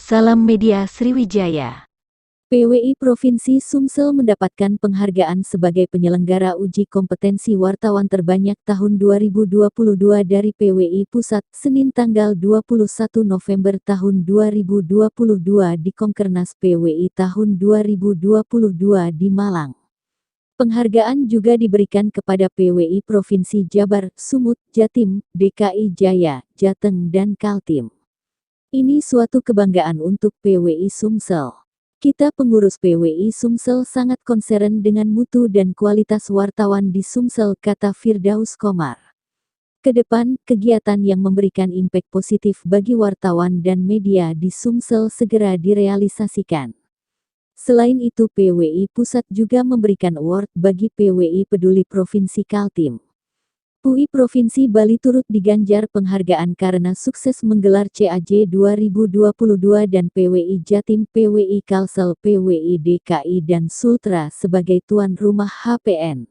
Salam Media Sriwijaya. PWI Provinsi Sumsel mendapatkan penghargaan sebagai penyelenggara uji kompetensi wartawan terbanyak tahun 2022 dari PWI Pusat, Senin tanggal 21 November tahun 2022 di Kongkernas PWI tahun 2022 di Malang. Penghargaan juga diberikan kepada PWI Provinsi Jabar, Sumut, Jatim, DKI Jaya, Jateng dan Kaltim. Ini suatu kebanggaan untuk PWI Sumsel. Kita pengurus PWI Sumsel sangat konseren dengan mutu dan kualitas wartawan di Sumsel, kata Firdaus Komar. Kedepan, kegiatan yang memberikan impact positif bagi wartawan dan media di Sumsel segera direalisasikan. Selain itu PWI Pusat juga memberikan award bagi PWI Peduli Provinsi Kaltim. PUI Provinsi Bali turut diganjar penghargaan karena sukses menggelar CAJ 2022 dan PWI Jatim, PWI Kalsel, PWI DKI dan Sultra sebagai tuan rumah HPN.